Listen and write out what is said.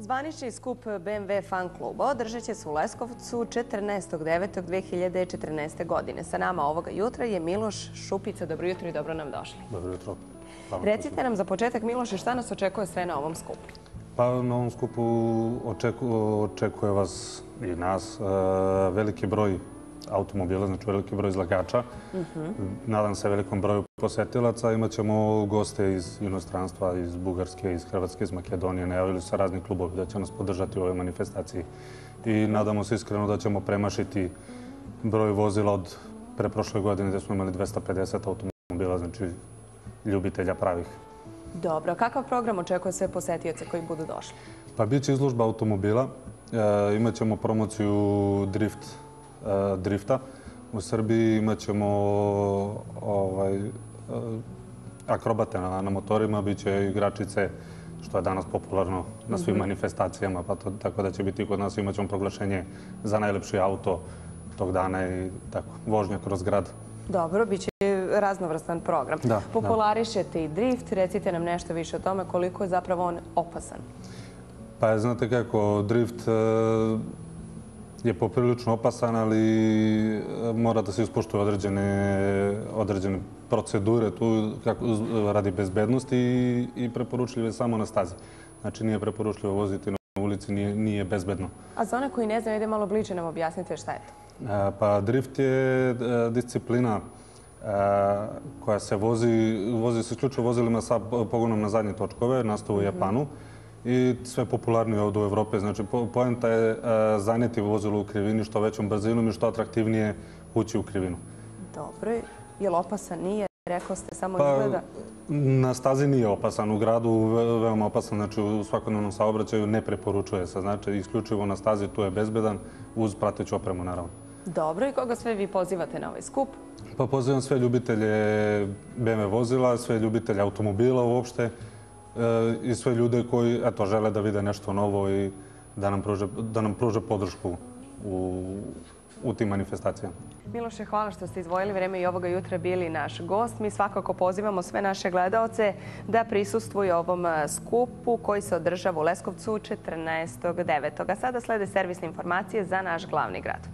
Zvanični skup BMW fan kluba održat će se u Leskovcu 14.9.2014. godine. Sa nama ovoga jutra je Miloš Šupica. Dobro jutro i dobro nam došli. Dobro jutro. Recite nam za početak, Miloše, šta nas očekuje sve na ovom skupu? Pa na ovom skupu očekuje vas i nas veliki broj automobila, znači veliki broj izlagača. Nadam se velikom broju posetilaca. Imaćemo goste iz inostranstva, iz Bugarske, iz Hrvatske, iz Makedonije. Najavili su se razni klubovi da će nas podržati u ovoj manifestaciji. I nadamo se iskreno da ćemo premašiti broj vozila od preprošle godine gdje smo imali 250 automobila, znači ljubitelja pravih. Dobro, kakav program očekuje sve posetioce koji budu došli? Pa bit će izložba automobila. Imaćemo promociju drifta. U Srbiji imaćemo akrobate na motorima, bit će igračice, što je danas popularno na svim manifestacijama, pa tako da će biti kod nas. Imaćemo proglašenje za najlepši auto tog dana i tako, vožnja kroz grad. Dobro, bit će raznovrstan program. Popularišete i drift, recite nam nešto više o tome koliko je zapravo on opasan. Pa znate kako, drift je poprilično opasan, ali mora da se ispoštuju određene procedure tu radi bezbednosti i preporučljive samo na stazi. Znači nije preporučljivo voziti na ulici, nije bezbedno. A za one koji ne znaju, ide malo bliže nam objasnite šta je to. Pa drift je disciplina koja se vozi se isključivo vozilima sa pogonom na zadnje točkove, nastao u Japanu. I sve popularnije ovdje u Evropi. Znači, poenta je zanijeti vozilo u krivini što većom brzinom i što atraktivnije ući u krivinu. Dobro. Je li opasan? Nije? Rekao ste, samo izgleda? Na stazi nije opasan. U gradu veoma opasan. Znači, u svakodnevnom saobraćaju ne preporučuje se. Znači, isključivo na stazi tu je bezbedan uz prateću opremu, naravno. Dobro. I koga sve vi pozivate na ovaj skup? Pa pozivam sve ljubitelje BMW vozila, sve ljubitelje automobila uopšte, i sve ljude koji žele da vide nešto novo i da nam pruže podršku u tim manifestacijama. Miloše, hvala što ste izdvojili vreme i ovoga jutra bili naš gost. Mi svakako pozivamo sve naše gledaoce da prisustvuju ovom skupu koji se održava u Leskovcu 14.9. A sada slede servisne informacije za naš glavni grad.